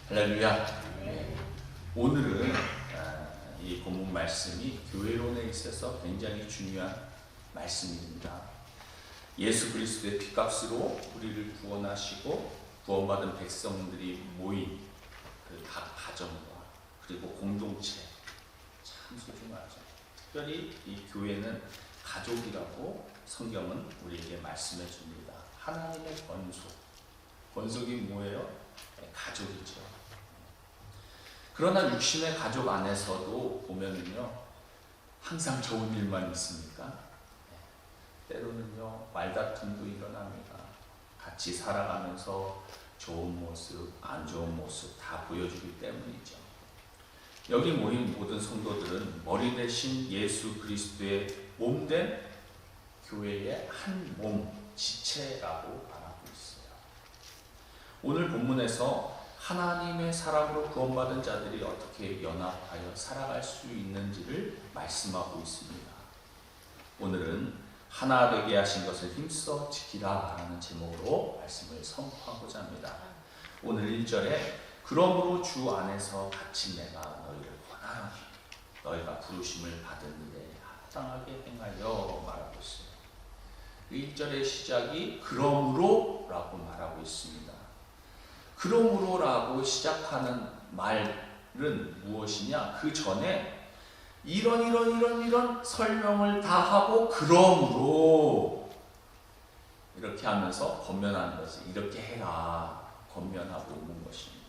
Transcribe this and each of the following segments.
할렐루야. 오늘은 이 본문 말씀이 교회론에 있어서 굉장히 중요한 말씀입니다. 예수 그리스도의 피값으로 우리를 구원하시고 구원받은 백성들이 모인 그 각 가정과 그리고 공동체, 참 소중하죠. 특별히 이 교회는 가족이라고 성경은 우리에게 말씀해 줍니다. 하나님의 권속이 뭐예요? 가족이죠. 그러나 육신의 가족 안에서도 보면은요, 항상 좋은 일만 있습니까? 때로는요, 말다툼도 일어납니다. 같이 살아가면서 좋은 모습, 안 좋은 모습 다 보여주기 때문이죠. 여기 모인 모든 성도들은 머리 대신 예수 그리스도의 몸된 교회의 한 몸, 지체라고 말하고 있어요. 오늘 본문에서 하나님의 사랑으로 구원받은 자들이 어떻게 연합하여 살아갈 수 있는지를 말씀하고 있습니다. 오늘은 하나 되게 하신 것을 힘써 지키라 라는 제목으로 말씀을 선포하고자 합니다. 오늘 1절에 그러므로 주 안에서 같이 내가 너희를 권하노니 너희가 부르심을 받은 일에 합당하게 행하여 말하고 있어요. 1절의 시작이 그러므로 라고 말하고 있습니다. 그러므로 라고 시작하는 말은 무엇이냐? 그 전에 이런 설명을 다 하고 그러므로 이렇게 하면서 권면하는 것이 이렇게 해라 권면하고 있는 것입니다.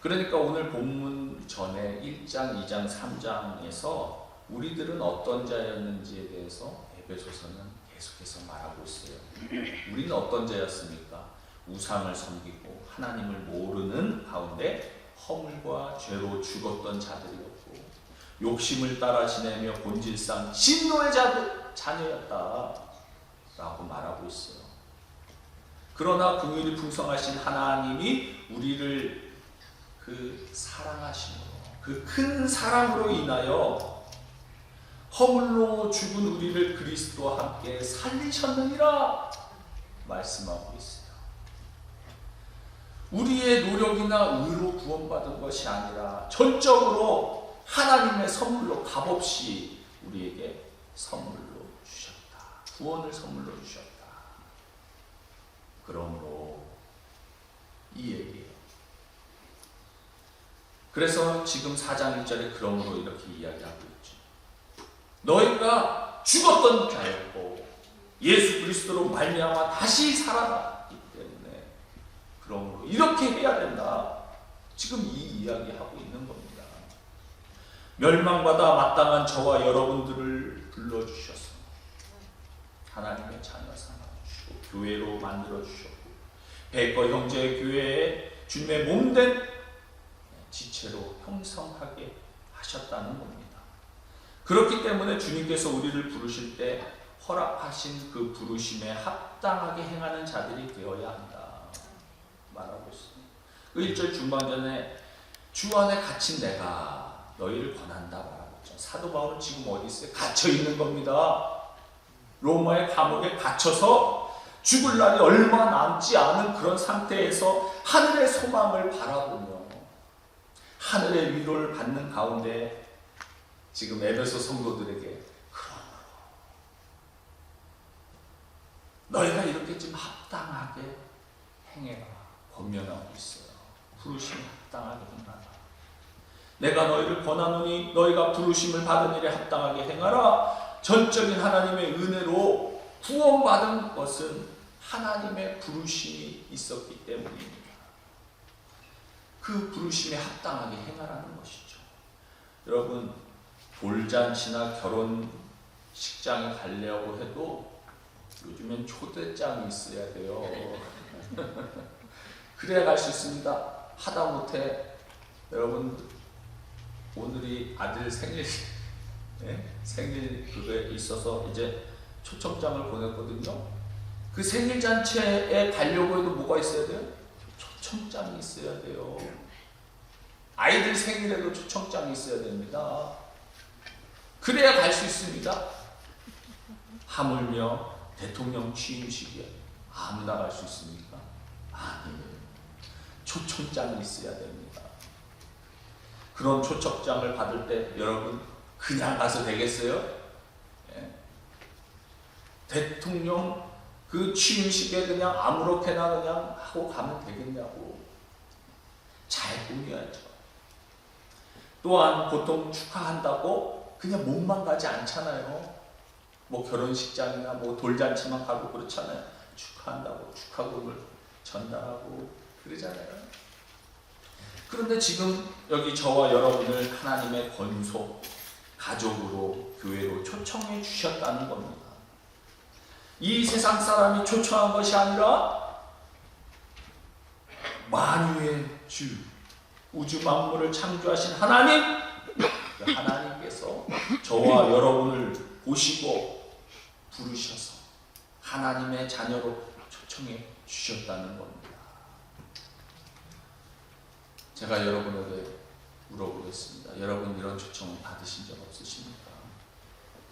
그러니까 오늘 본문 전에 1장, 2장, 3장에서 우리들은 어떤 자였는지에 대해서 에베소서는 계속해서 말하고 있어요. 우리는 어떤 자였습니까? 우상을 섬기고 하나님을 모르는 가운데 허물과 죄로 죽었던 자들이었고 욕심을 따라 지내며 본질상 진노의 자녀였다 라고 말하고 있어요. 그러나 긍휼이 풍성하신 하나님이 우리를 그 사랑하심으로, 그 큰 사랑으로 인하여 허물로 죽은 우리를 그리스도와 함께 살리셨느니라 말씀하고 있어요. 우리의 노력이나 의로 구원받은 것이 아니라 전적으로 하나님의 선물로 값없이 우리에게 선물로 주셨다. 구원을 선물로 주셨다. 그러므로 이 얘기예요. 그래서 지금 4장 1절에 그러므로 이렇게 이야기하고 있죠. 너희가 죽었던 자였고 예수 그리스도로 말미암아 다시 살아났기 때문에 그러므로 이렇게 해야 된다. 지금 이 이야기하고 있는 겁니다. 멸망받아 마땅한 저와 여러분들을 불러주셔서 하나님의 자녀 삼아주시고 교회로 만들어주셨고 백거 형제의 교회에 주님의 몸된 지체로 형성하게 하셨다는 겁니다. 그렇기 때문에 주님께서 우리를 부르실 때 허락하신 그 부르심에 합당하게 행하는 자들이 되어야 한다 말하고 있습니다. 그 1절 중반전에 주 안에 갇힌 내가 너희를 권한다 말하고 있죠. 사도 바울은 지금 어디 있어요? 갇혀 있는 겁니다. 로마의 감옥에 갇혀서 죽을 날이 얼마 남지 않은 그런 상태에서 하늘의 소망을 바라보며 하늘의 위로를 받는 가운데 지금 에베소 성도들에게 그러므로 너희가 이렇게 좀 합당하게 행해라 권면하고 있어요. 부르심 합당하게 행하라. 내가 너희를 권하노니 너희가 부르심을 받은 일에 합당하게 행하라. 전적인 하나님의 은혜로 구원받은 것은 하나님의 부르심이 있었기 때문입니다. 그 부르심에 합당하게 행하라는 것이죠. 여러분, 돌잔치나 결혼식장에 가려고 해도 요즘엔 초대장이 있어야 돼요. 그래야 갈 수 있습니다. 하다못해 여러분 오늘이 아들 생일 그거에 있어서 이제 초청장을 보냈거든요. 그 생일 잔치에 가려고 해도 뭐가 있어야 돼요? 초청장이 있어야 돼요. 아이들 생일에도 초청장이 있어야 됩니다. 그래야 갈 수 있습니다. 하물며 대통령 취임식에 아무나 갈 수 있습니까? 아니에요. 초청장이 있어야 됩니다. 그런 초청장을 받을 때 여러분 그냥 가서 되겠어요? 예. 대통령 그 취임식에 그냥 아무렇게나 그냥 하고 가면 되겠냐고. 잘 꾸며야죠. 또한 보통 축하한다고 그냥 몸만 가지 않잖아요. 뭐 결혼식장이나 뭐 돌잔치만 가고 그렇잖아요. 축하한다고 축하금을 전달하고 그러잖아요. 그런데 지금 여기 저와 여러분을 하나님의 권속, 가족으로, 교회로 초청해 주셨다는 겁니다. 이 세상 사람이 초청한 것이 아니라 만유의 주, 우주 만물을 창조하신 하나님, 하나님께서 저와 여러분을 보시고 부르셔서 하나님의 자녀로 초청해 주셨다는 겁니다. 제가 여러분에게 물어보겠습니다. 여러분 이런 초청을 받으신 적 없으십니까?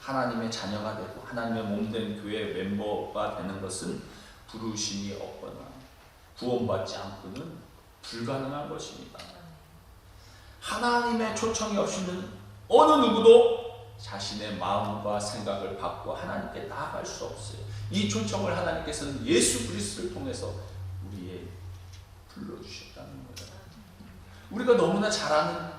하나님의 자녀가 되고 하나님의 몸된 교회 멤버가 되는 것은 부르심이 없거나 구원받지 않고는 불가능한 것입니다. 하나님의 초청이 없이는 어느 누구도 자신의 마음과 생각을 받고 하나님께 나아갈 수 없어요. 이 초청을 하나님께서는 예수 그리스도를 통해서 우리의 불러주셨다는 거예요. 우리가 너무나 잘 아는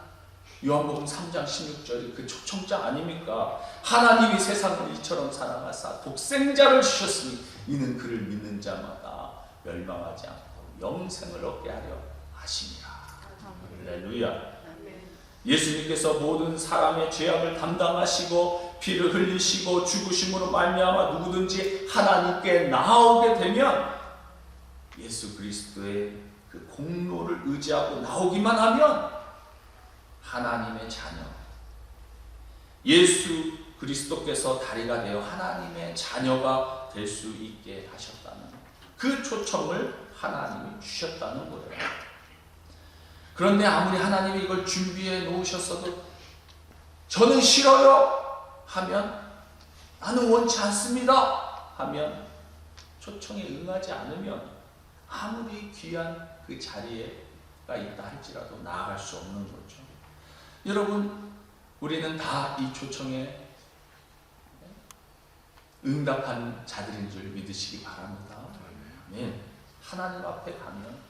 요한복음 3장 16절이 그 초청장 아닙니까? 하나님이 세상을 이처럼 사랑하사 독생자를 주셨으니 이는 그를 믿는 자마다 멸망하지 않고 영생을 얻게 하려 하심이라. 할렐루야. 예수님께서 모든 사람의 죄악을 담당하시고 피를 흘리시고 죽으심으로 말미암아 누구든지 하나님께 나오게 되면 예수 그리스도의 그 공로를 의지하고 나오기만 하면 하나님의 자녀, 예수 그리스도께서 다리가 되어 하나님의 자녀가 될 수 있게 하셨다는 그 초청을 하나님이 주셨다는 거예요. 그런데 아무리 하나님이 이걸 준비해 놓으셨어도 저는 싫어요 하면, 나는 원치 않습니다 하면, 초청에 응하지 않으면 아무리 귀한 그 자리에가 있다 할지라도 나아갈 수 없는 거죠. 여러분, 우리는 다 이 초청에 응답한 자들인 줄 믿으시기 바랍니다. 아멘. 하나님 앞에 가면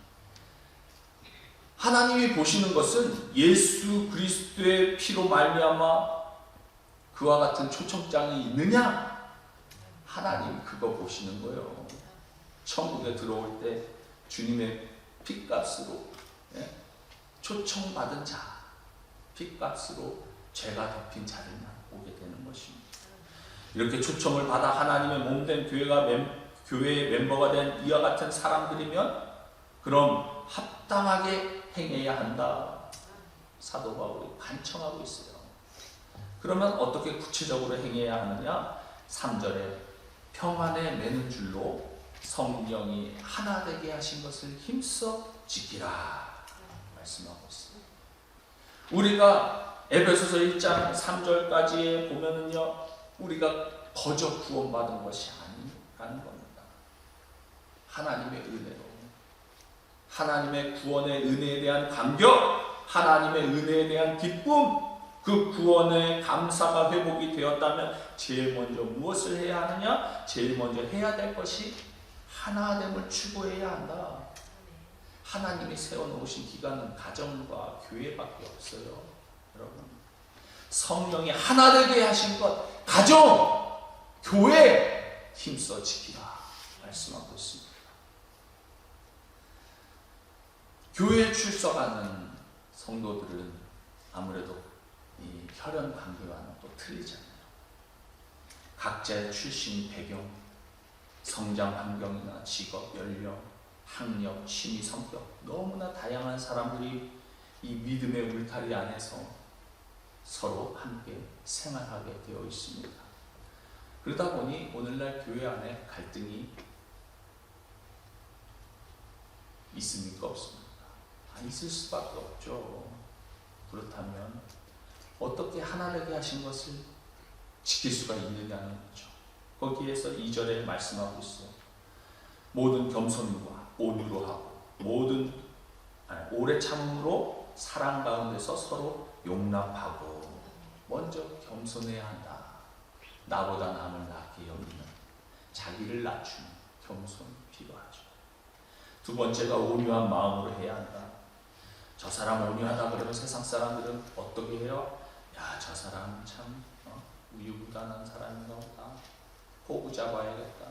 하나님이 보시는 것은 예수 그리스도의 피로 말미암아 그와 같은 초청장이 있느냐? 하나님 그거 보시는 거예요. 천국에 들어올 때 주님의 핏값으로, 초청받은 자, 핏값으로 죄가 덮인 자들만 오게 되는 것입니다. 이렇게 초청을 받아 하나님의 몸된 교회의 멤버가 된 이와 같은 사람들이면 그럼 합당하게 행해야 한다. 사도 바울이 간청하고 있어요. 그러면 어떻게 구체적으로 행해야 하느냐? 3절에 평안에 매는 줄로 성령이 하나 되게 하신 것을 힘써 지키라 말씀하고 있어요. 우리가 에베소서 1장 3절까지에 보면은요, 우리가 거저 구원받은 것이 아니라는 겁니다. 하나님의 은혜로, 하나님의 구원의 은혜에 대한 감격, 하나님의 은혜에 대한 기쁨, 그 구원의 감사가 회복이 되었다면 제일 먼저 무엇을 해야 하느냐? 제일 먼저 해야 될 것이 하나됨을 추구해야 한다. 하나님이 세워놓으신 기관은 가정과 교회밖에 없어요. 여러분, 성령이 하나 되게 하신 것, 가정, 교회 힘써 지키라 말씀하고 있습니다. 교회에 출석하는 성도들은 아무래도 이 혈연 관계와는 또 틀리잖아요. 각자의 출신 배경, 성장 환경이나 직업, 연령, 학력, 취미, 성격, 너무나 다양한 사람들이 이 믿음의 울타리 안에서 서로 함께 생활하게 되어 있습니다. 그러다 보니 오늘날 교회 안에 갈등이 있습니까? 없습니까? 있을 수밖에 없죠. 그렇다면 어떻게 하나 되게 하신 것을 지킬 수가 있느냐는 거죠. 거기에서 2절에 말씀하고 있어요. 모든 겸손과 온유로 하고 모든 오래 참음으로 사랑 가운데서 서로 용납하고 먼저 겸손해야 한다. 나보다 남을 낮게 여기는 자기를 낮추는 겸손이 필요하죠. 두 번째가 온유한 마음으로 해야 한다. 저 사람 온유하다 그러면 세상 사람들은 어떻게 해요? 야, 저 사람 참 우유부단한 사람인가 보다. 호구 잡아야겠다.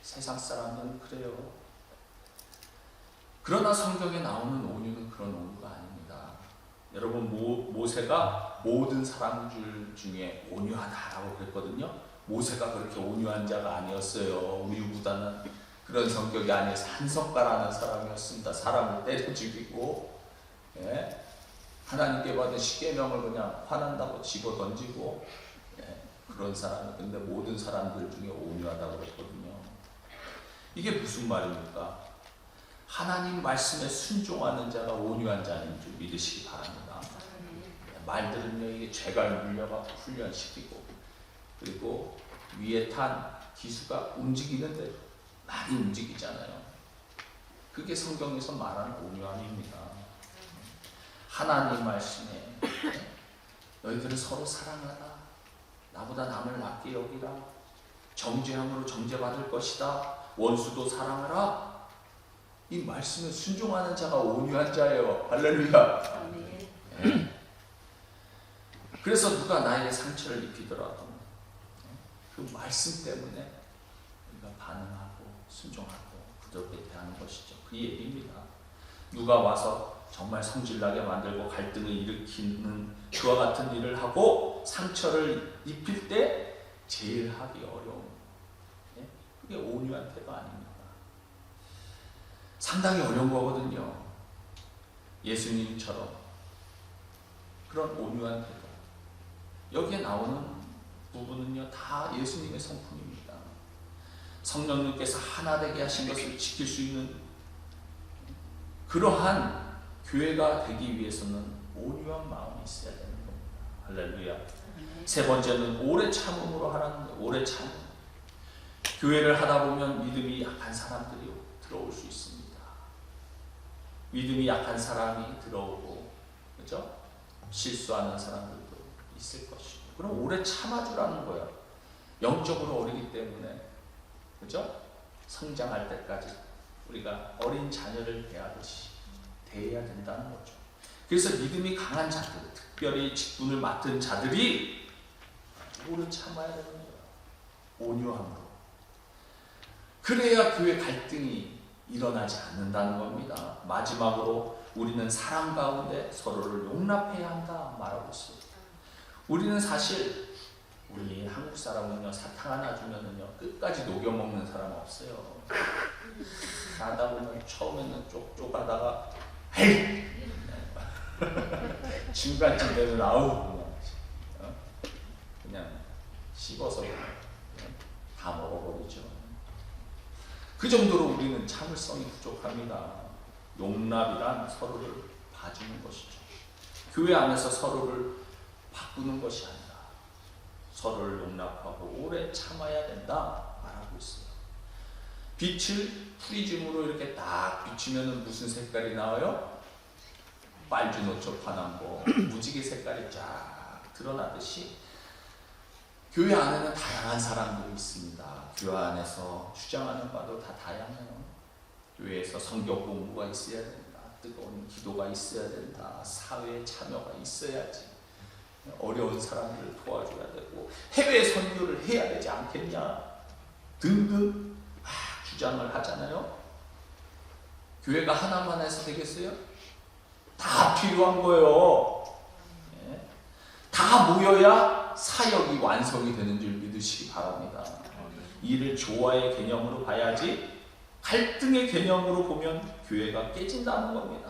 세상 사람들은 그래요. 그러나 성경에 나오는 온유는 그런 온유가 아닙니다. 여러분, 모세가 모든 사람들 중에 온유하다라고 그랬거든요. 모세가 그렇게 온유한 자가 아니었어요. 우유부단한 그런 성격이 아니어서 한성가라는 사람이었습니다. 사람을 때려 죽이고, 예? 하나님께 받은 십계명을 그냥 화난다고 집어 던지고, 예? 그런 사람이. 근데 모든 사람들 중에 온유하다고 그랬거든요. 이게 무슨 말입니까? 하나님 말씀에 순종하는 자가 온유한 자인 줄 믿으시기 바랍니다. 말들은요, 이게 죄가 물려갖고 훈련시키고, 그리고 위에 탄 기수가 움직이는 대로 많이 움직이잖아요. 그게 성경에서 말하는 온유함입니다. 하나님 말씀에 너희들은 서로 사랑하라. 나보다 남을 낮게 여기라. 정죄함으로 정죄받을 것이다. 원수도 사랑하라. 이 말씀에 순종하는 자가 온유한 자예요. 할렐루야. 네. 그래서 누가 나에게 상처를 입히더라도 그 말씀 때문에 우리가 반응하고 순종하고 부드럽게 대하는 것이죠. 그 얘기입니다. 누가 와서 정말 성질나게 만들고 갈등을 일으키는 그와 같은 일을 하고 상처를 입힐 때 제일 하기 어려운, 그게 온유한 태도 아닙니다. 상당히 어려운 거거든요. 예수님처럼 그런 온유한 태도. 여기에 나오는 부분은요, 다 예수님의 성품입니다. 성령님께서 하나 되게 하신 것을 지킬 수 있는 그러한 교회가 되기 위해서는 온유한 마음이 있어야 되는 겁니다. 할렐루야. 세 번째는 오래 참음으로 하라는 거예요. 오래 참음. 교회를 하다 보면 믿음이 약한 사람들이 들어올 수 있습니다. 믿음이 약한 사람이 들어오고, 그렇죠? 실수하는 사람들도 있을 것이고. 그럼 오래 참아주라는 거예요. 영적으로 어리기 때문에, 그렇죠? 성장할 때까지 우리가 어린 자녀를 대하듯이 대해야 된다는 거죠. 그래서 믿음이 강한 자들, 특별히 직분을 맡은 자들이 오래 참아야 되는 거예요. 온유함으로. 그래야 교회 갈등이 일어나지 않는다는 겁니다. 마지막으로 우리는 사랑 가운데 서로를 용납해야 한다 말하고 있습니다. 우리는 사실 우리 한국 사람은요, 사탕 하나 주면은요 끝까지 녹여 먹는 사람 없어요. 하다 보면 처음에는 쪽쪽하다가 헤이 중간쯤 되면 아우 그냥 씹어서 그냥 다 먹어버리죠. 그 정도로 우리는 참을성이 부족합니다. 용납이란 서로를 봐주는 것이죠. 교회 안에서 서로를 바꾸는 것이 아니라 서로를 용납하고 오래 참아야 된다 말하고 있어요. 빛을 프리즘으로 이렇게 딱 비추면 무슨 색깔이 나와요? 빨주노초 파남보 무지개 색깔이 쫙 드러나듯이 교회 안에는 다양한 사람들이 있습니다. 교회 안에서 주장하는 바도 다 다양해요. 교회에서 성경 공부가 있어야 된다. 뜨거운 기도가 있어야 된다. 사회에 참여가 있어야지. 어려운 사람들을 도와줘야 되고 해외 선교를 해야 되지 않겠냐 등등 주장을 하잖아요. 교회가 하나만 해서 되겠어요? 다 필요한 거예요. 다 모여야 사역이 완성이 되는 줄 믿으시기 바랍니다. 이를 조화의 개념으로 봐야지 갈등의 개념으로 보면 교회가 깨진다는 겁니다.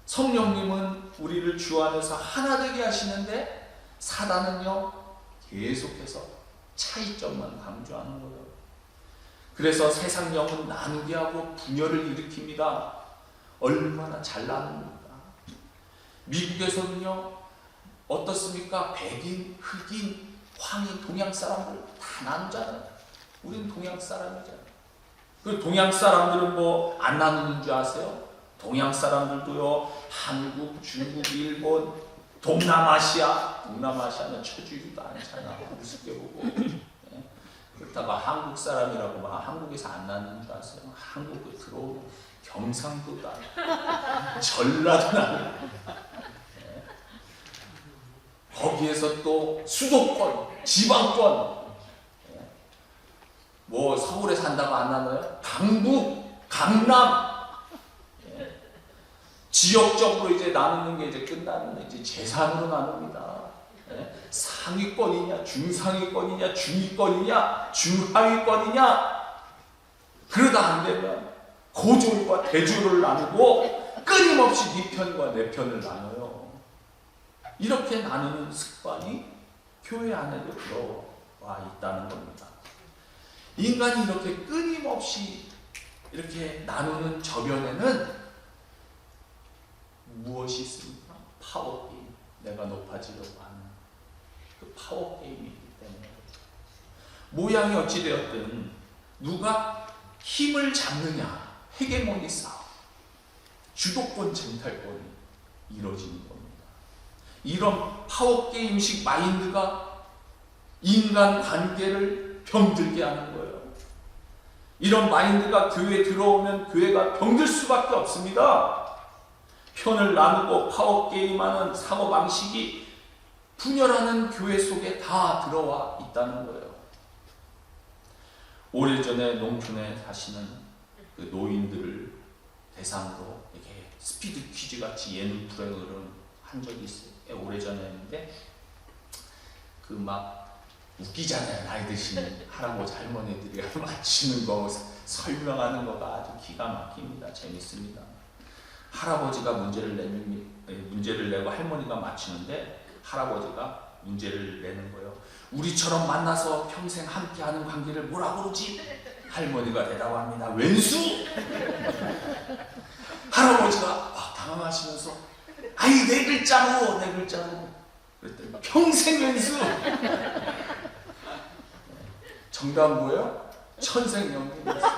성령님은 우리를 주 안에서 하나 되게 하시는데 사단은요 계속해서 차이점만 강조하는 거예요. 그래서 세상 영은 나누게 하고 분열을 일으킵니다. 얼마나 잘 나눕니까? 미국에서는요 어떻습니까? 백인, 흑인, 황인, 동양 사람들 다 나누잖아요. 우리는 동양 사람이잖아요. 그 동양 사람들은 뭐 안 나누는 줄 아세요? 동양 사람들도요, 한국, 중국, 일본, 동남아시아는 쳐주지도 않잖아. 우습게 보고. 네. 그렇다고 한국 사람이라고 막 한국에서 안 나누는 줄 아세요? 한국에 들어오면 경상도도 아니고 전라도도 아니고, 네. 거기에서 또 수도권, 지방권, 네. 뭐 서울에 산다고 안 나눠요? 강북, 강남, 네. 지역적으로 이제 나누는 게 이제 끝나면 이제 재산으로 나눕니다. 네. 상위권이냐, 중상위권이냐, 중위권이냐, 중하위권이냐. 그러다 안 되면 고졸과 대졸을 나누고 끊임없이 네 편과 내 편을 나눠요. 이렇게 나누는 습관이 교회 안에도 들어와 있다는 겁니다. 인간이 이렇게 끊임없이 이렇게 나누는 저변에는 무엇이 있습니까? 파워게임. 내가 높아지려고 하는 그 파워게임이기 때문에. 모양이 어찌되었든 누가 힘을 잡느냐, 헤게모니 싸움, 주도권 쟁탈권이 이루어지는 겁니다. 이런 파워게임식 마인드가 인간 관계를 병들게 하는 거예요. 이런 마인드가 교회에 들어오면 교회가 병들 수밖에 없습니다. 편을 나누고 파워게임하는 사고방식이 분열하는 교회 속에 다 들어와 있다는 거예요. 오래전에 농촌에 사시는 그 노인들을 대상으로 이렇게 스피드 퀴즈 같이 예능 프로그램을 한 적이 있어요. 오래전에 했는데 그 막 웃기잖아요. 나이 드신 할아버지 할머니들이 맞히는 거 설명하는 거가 아주 기가 막힙니다. 재밌습니다. 할아버지가 문제를 내고 할머니가 맞히는데 할아버지가 문제를 내는 거예요. 우리처럼 만나서 평생 함께하는 관계를 뭐라고 그러지? 할머니가 대답합니다. 왼수! 할아버지가 당황하시면서 아이 네 글자로 그랬더니 평생 왼수! 정답 뭐예요? 천생연분이었어요.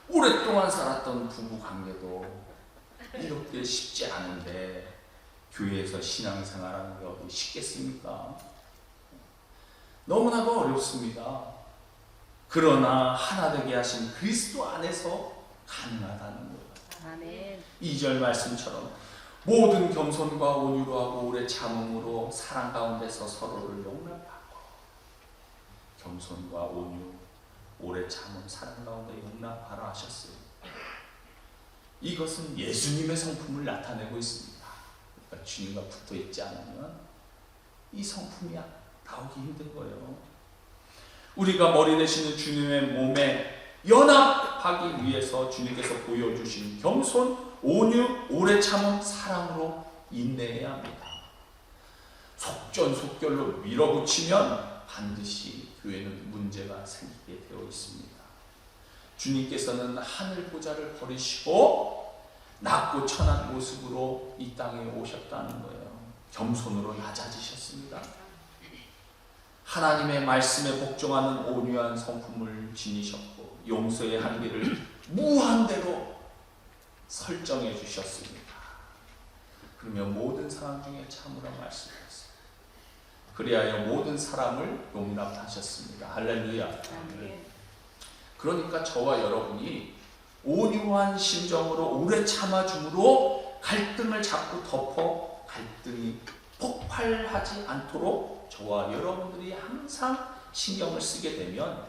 오랫동안 살았던 부부 관계도 이렇게 쉽지 않은데 교회에서 신앙생활하는 게 어디 쉽겠습니까? 너무나도 어렵습니다. 그러나 하나 되게 하신 그리스도 안에서 가능하다는 거예요. 아멘. 2절 말씀처럼 모든 겸손과 온유로 하고 오래 참음으로 사랑 가운데서 서로를 용납하고, 겸손과 온유, 오래 참음, 사랑 가운데 용납하라 하셨어요. 이것은 예수님의 성품을 나타내고 있습니다. 그러니까 주님과 붙어 있지 않으면 이 성품이 나오기 힘든 거예요. 우리가 머리 되시는 주님의 몸에 연합하기 위해서 주님께서 보여주신 겸손, 온유, 오래 참음, 사랑으로 인내해야 합니다. 속전속결로 밀어붙이면 반드시 교회는 문제가 생기게 되어 있습니다. 주님께서는 하늘 보좌를 버리시고 낮고 천한 모습으로 이 땅에 오셨다는 거예요. 겸손으로 낮아지셨습니다. 하나님의 말씀에 복종하는 온유한 성품을 지니셨고 용서의 한계를 무한대로 설정해 주셨습니다. 그러면 모든 사람 중에 참으라 말씀하셨어요. 그리하여 모든 사람을 용납하셨습니다. 할렐루야. 그러니까 저와 여러분이 온유한 심정으로 오래 참아줌으로 갈등을 자꾸 덮어 갈등이 폭발하지 않도록 저와 여러분들이 항상 신경을 쓰게 되면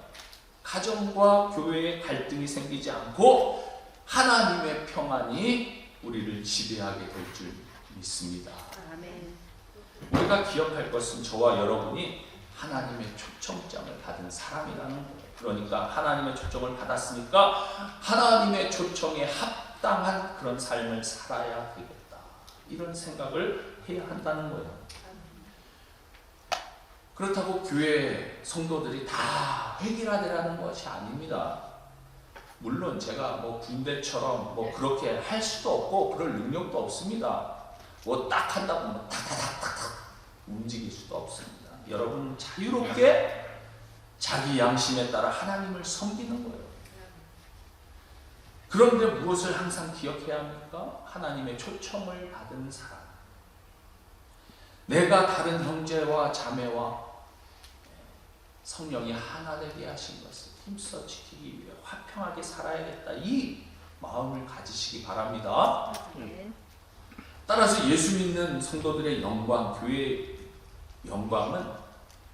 가정과 교회에 갈등이 생기지 않고 하나님의 평안이 우리를 지배하게 될 줄 믿습니다. 아멘. 우리가 기억할 것은 저와 여러분이 하나님의 초청장을 받은 사람이라는 거예요. 그러니까 하나님의 초청을 받았으니까 하나님의 초청에 합당한 그런 삶을 살아야 되겠다. 이런 생각을 해야 한다는 거예요. 그렇다고 교회 성도들이 다 해결하되라는 것이 아닙니다. 물론 제가 뭐 군대처럼 뭐 그렇게 할 수도 없고 그럴 능력도 없습니다. 뭐 딱 한다고 뭐 탁탁탁탁 움직일 수도 없습니다. 여러분 자유롭게 자기 양심에 따라 하나님을 섬기는 거예요. 그런데 무엇을 항상 기억해야 합니까? 하나님의 초청을 받은 사람. 내가 다른 형제와 자매와 성령이 하나 되게 하신 것을 힘써 지키기 위해 화평하게 살아야겠다. 이 마음을 가지시기 바랍니다. 따라서 예수 믿는 성도들의 영광, 교회의 영광은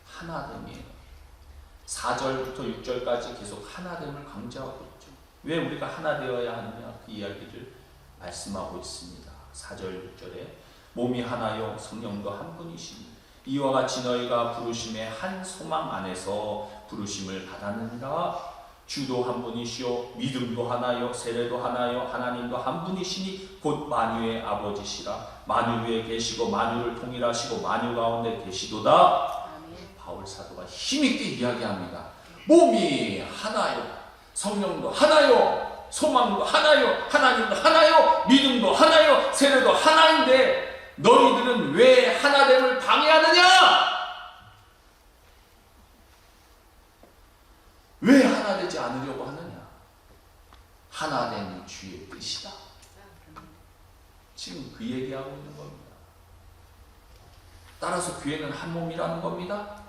하나됨이에요. 4절부터 6절까지 계속 하나됨을 강조하고 있죠. 왜 우리가 하나 되어야 하느냐, 그 이야기를 말씀하고 있습니다. 4절 6절에 몸이 하나요 성령도 한 분이시니 이와 같이 너희가 부르심의 한 소망 안에서 부르심을 받았느니라. 주도 한 분이시요 믿음도 하나요 세례도 하나요 하나님도 한 분이시니 곧 만유의 아버지시라. 만유 위에 계시고 만유를 통일하시고 만유 가운데 계시도다. 바울 사도가 힘있게 이야기합니다. 몸이 하나요 성령도 하나요 소망도 하나요 하나님도 하나요 믿음도 하나요 세례도 하나인데 너희들은 왜 하나됨을 방해하느냐? 왜 하나 되지 않으려고 하느냐? 하나됨이 주의 뜻이다. 지금 그 얘기하고 있는 겁니다. 따라서 교회는 한 몸이라는 겁니다.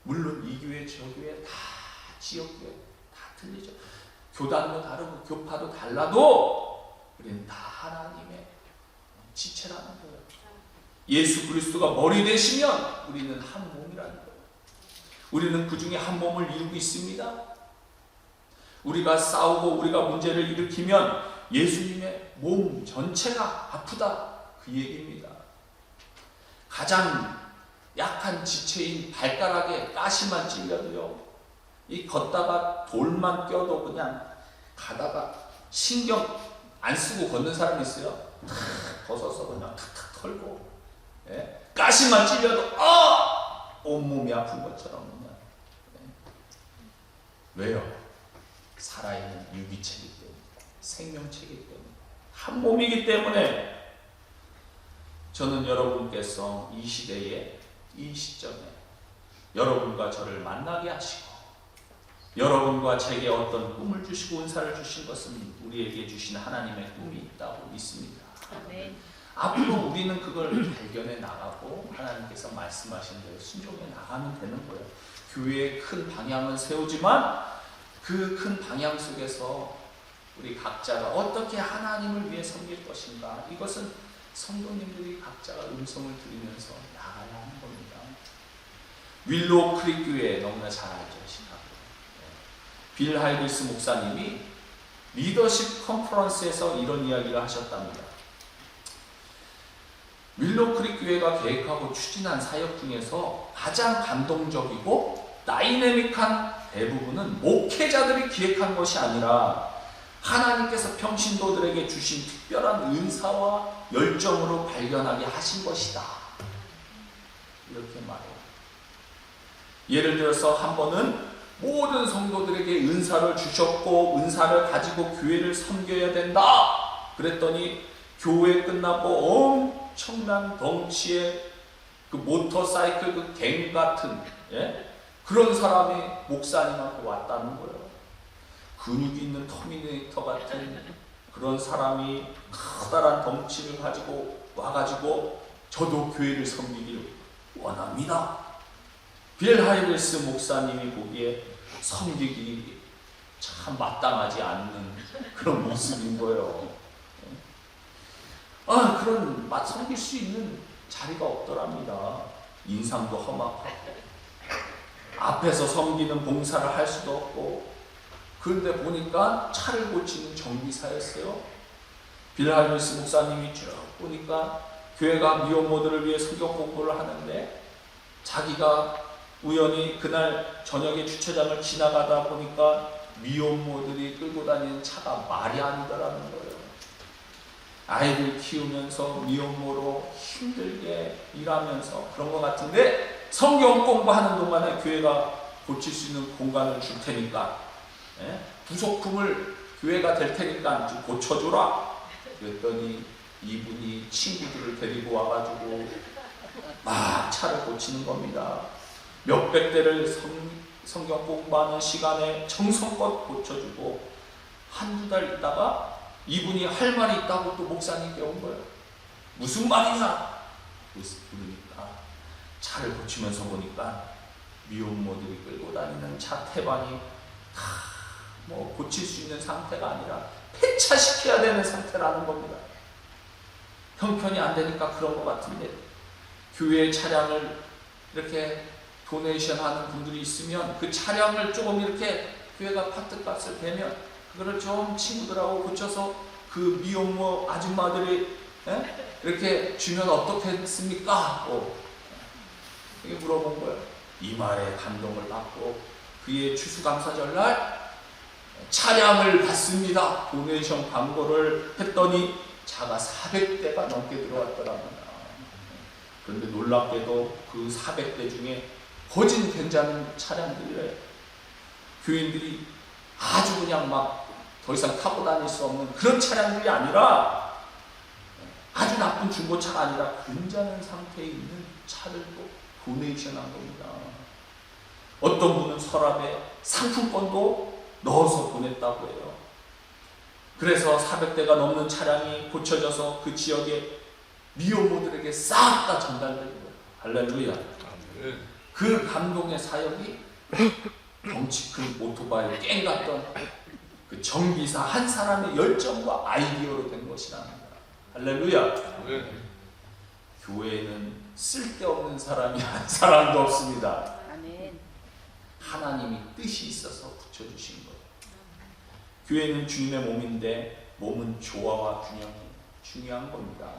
물론 이 교회 저 교회 다 지역교회 다 틀리죠. 교단도 다르고 교파도 달라도 우리는 다 하나님의 지체라는 거예요. 예수 그리스도가 머리 되시면 우리는 한 몸이라는 거예요. 우리는 그 중에 한 몸을 이루고 있습니다. 우리가 싸우고 우리가 문제를 일으키면 예수님의 몸 전체가 아프다, 그 얘기입니다. 가장 약한 지체인 발가락에 가시만 찔려도요, 이 걷다가 돌만 껴도 그냥 가다가 신경 안 쓰고 걷는 사람이 있어요. 탁 벗어서 그냥 탁탁 털고, 예? 가시만 찔려도 온몸이 아픈 것처럼 그냥. 예? 왜요? 살아있는 유기체이기 때문에, 생명체이기 때문에, 한 몸이기 때문에. 저는 여러분께서 이 시대에, 이 시점에 여러분과 저를 만나게 하시고 여러분과 제게 어떤 꿈을 주시고 은사를 주신 것은 우리에게 주신 하나님의 꿈이 있다고 믿습니다. 네. 앞으로 우리는 그걸 발견해 나가고 하나님께서 말씀하신 대로 순종해 나가면 되는 거예요. 교회의 큰 방향은 세우지만 그 큰 방향 속에서 우리 각자가 어떻게 하나님을 위해 섬길 것인가, 이것은 성도님들이 각자가 음성을 들으면서 나가야 하는 겁니다. 윌로우 크릭 교회 너무나 잘 알죠, 시카고. 빌 하이글스 목사님이 리더십 컨퍼런스에서 이런 이야기를 하셨답니다. 윌로우 크릭 교회가 계획하고 추진한 사역 중에서 가장 감동적이고 다이내믹한 대부분은 목회자들이 기획한 것이 아니라 하나님께서 평신도들에게 주신 특별한 은사와 열정으로 발견하게 하신 것이다, 이렇게 말해요. 예를 들어서 한 번은 모든 성도들에게 은사를 주셨고 은사를 가지고 교회를 섬겨야 된다 그랬더니 교회 끝나고 엄청난 덩치의 그 모터사이클 그 갱 같은, 그런 사람이 목사님한테 왔다는 거예요. 근육이 있는 터미네이터 같은 그런 사람이 커다란 덩치를 가지고 와가지고 저도 교회를 섬기기를 원합니다. 빌 하이글스 목사님이 보기에 섬기기 참 마땅하지 않는 그런 모습인 거예요. 그런 섬길 수 있는 자리가 없더랍니다. 인상도 험악하고 앞에서 섬기는 봉사를 할 수도 없고. 그런데 보니까 차를 고치는 정비사였어요. 빌 하이글스 목사님이 쭉 보니까 교회가 미혼모들을 위해 성경 공부를 하는데 자기가 우연히 그날 저녁에 주차장을 지나가다 보니까 미혼모들이 끌고 다니는 차가 말이 아니더라는 거예요. 아이들 키우면서 미혼모로 힘들게 일하면서 그런 것 같은데 성경 공부하는 동안에 교회가 고칠 수 있는 공간을 줄 테니까, 부속품을 교회가 될 테니까 좀 고쳐줘라. 그랬더니 이분이 친구들을 데리고 와가지고 막 차를 고치는 겁니다. 몇백 대를 성경 공부하는 시간에 정성껏 고쳐주고 한두 달 있다가 이분이 할 말이 있다고 또 목사님께 온 거예요. 무슨 말이냐? 그러니까 차를 고치면서 보니까 미혼모들이 끌고 다니는 차 태반이 다 뭐 고칠 수 있는 상태가 아니라 폐차시켜야 되는 상태라는 겁니다. 형편이 안 되니까 그런 것 같은데, 교회 차량을 이렇게 도네이션 하는 분들이 있으면 그 차량을 조금 이렇게 교회가 파트값을 내면 그거를 좀 친구들하고 고쳐서 그 미혼모 아줌마들이 이렇게 주면 어떻겠습니까? 이게 물어본 거예요. 이 말에 감동을 받고 그의 추수감사절날 차량을 받습니다. 도네이션 광고를 했더니 차가 400대가 넘게 들어왔더랍니다. 그런데 놀랍게도 그 400대 중에 거진 괜찮은 차량들이래. 교인들이 아주 그냥 막 더 이상 타고 다닐 수 없는 그런 차량들이 아니라, 아주 나쁜 중고차가 아니라 괜찮은 상태에 있는 차를 또 도네이션 한 겁니다. 어떤 분은 서랍에 상품권도 넣어서 보냈다고 해요. 그래서 400대가 넘는 차량이 고쳐져서 그 지역의 미혼모들에게 싹 다 전달된 거예요. 할렐루야. 그 감동의 사역이 덩치 큰 오토바이 깽 같던 그 정비사 한 사람의 열정과 아이디어로 된 것이랍니다. 할렐루야. 교회에는 쓸데없는 사람이 한 사람도 없습니다. 하나님이 뜻이 있어서 붙여주신 거예요. 교회는 주님의 몸인데 몸은 조화와 균형이 중요한 겁니다.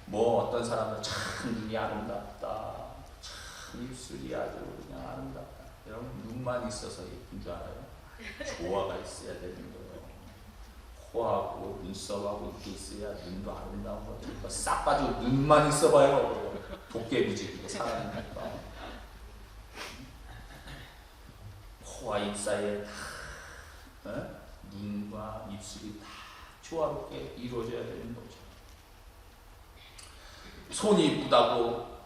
뭐 어떤 사람은 참 눈이 아름답다, 참 입술이 아주 그냥 아름답다. 여러분, 눈만 있어서 예쁜 줄 알아요? 조화가 있어야 되는 거예요. 코하고 눈썹하고 이렇게 있어야 눈도 아름다운 거죠. 이거 싹 빠지고 눈만 있어봐요. 도깨비지 사람이니까. 코와 입 사이에 다 눈과 입술이 다 조화롭게 이루어져야 되는 거죠. 손이 이쁘다고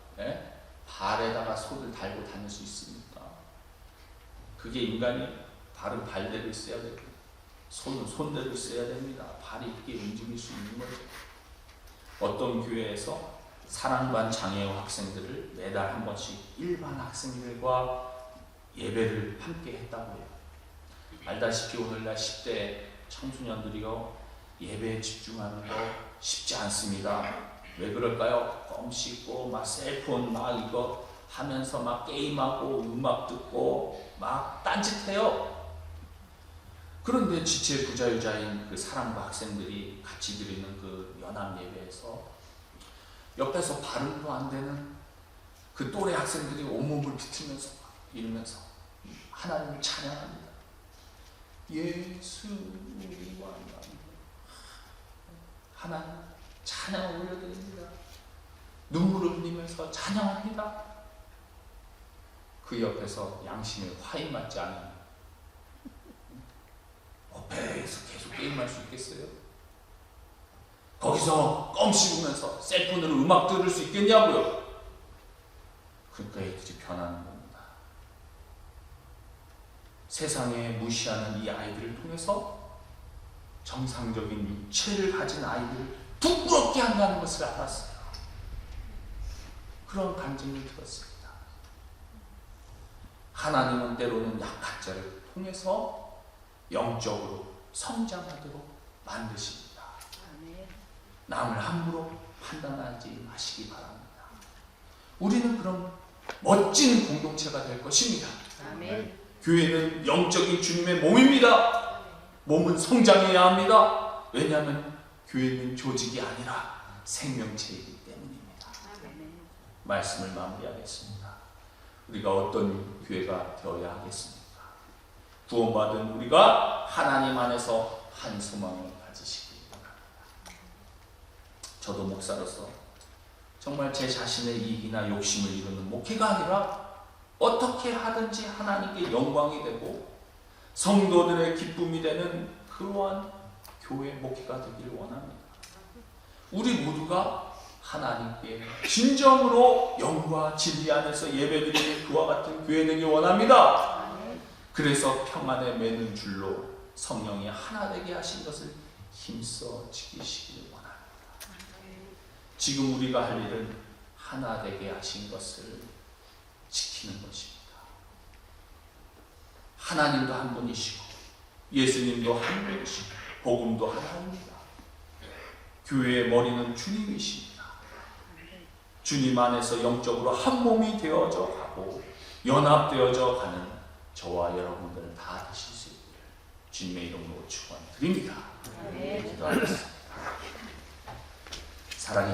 발에다가 손을 달고 다닐 수 있습니까? 그게 인간이 발은 발대로 있어야 되고 손은 손대로 있어야 됩니다. 발이 이렇게 움직일 수 있는 거죠. 어떤 교회에서 사랑반 장애우 학생들을 매달 한 번씩 일반 학생들과 예배를 함께 했다고 해요. 알다시피 오늘날 10대 청소년들이요, 예배에 집중하는 거 쉽지 않습니다. 왜 그럴까요? 껌 씹고 막 셀폰 막 이거 하면서 막 게임하고 음악 듣고 막 딴짓해요. 그런데 지체 부자유자인 그 사랑과 학생들이 같이 드리는 그 연합 예배에서 옆에서 발음도 안 되는 그 또래 학생들이 온몸을 비틀면서 이러면서 하나님을 찬양합니다. 예수 우리 왕 하나님 찬양을 올려드립니다. 눈물을 흘리면서 찬양합니다. 그 옆에서 양심에 화인 맞지 않은 배에서 계속 게임할 수 있겠어요? 거기서 껌 씹으면서 셀폰으로 음악 들을 수 있겠냐고요? 그러니까 애들이 변하는 겁니다. 세상에 무시하는 이 아이들을 통해서 정상적인 육체를 가진 아이들을 부끄럽게 한다는 것을 알았어요. 그런 감정을 들었습니다. 하나님은 때로는 약한 자를 통해서 영적으로 성장하도록 만드십니다. 남을 함부로 판단하지 마시기 바랍니다. 우리는 그런 멋진 공동체가 될 것입니다. 아멘. 교회는 영적인 주님의 몸입니다. 몸은 성장해야 합니다. 왜냐하면 교회는 조직이 아니라 생명체이기 때문입니다. 말씀을 마무리하겠습니다. 우리가 어떤 교회가 되어야 하겠습니까? 구원받은 우리가 하나님 안에서 한 소망을 가지시기 바랍니다. 저도 목사로서 정말 제 자신의 이익이나 욕심을 이루는 목회가 아니라 어떻게 하든지 하나님께 영광이 되고 성도들의 기쁨이 되는 그러한 교회 목회가 되기를 원합니다. 우리 모두가 하나님께 진정으로 영과 진리 안에서 예배드리는 그와 같은 교회 되기 원합니다. 그래서 평안에 매는 줄로 성령이 하나 되게 하신 것을 힘써 지키시기를 원합니다. 지금 우리가 할 일은 하나 되게 하신 것을 지키는 것입니다. 하나님도 한 분이시고 예수님도 한 분이시고 복음도 하나입니다. 교회의 머리는 주님이십니다. 주님 안에서 영적으로 한 몸이 되어져 가고 연합되어져 가는 저와 여러분들 다 되실 수 있기를 주님의 이름으로 축원드립니다. 기도하겠습니다. 사랑의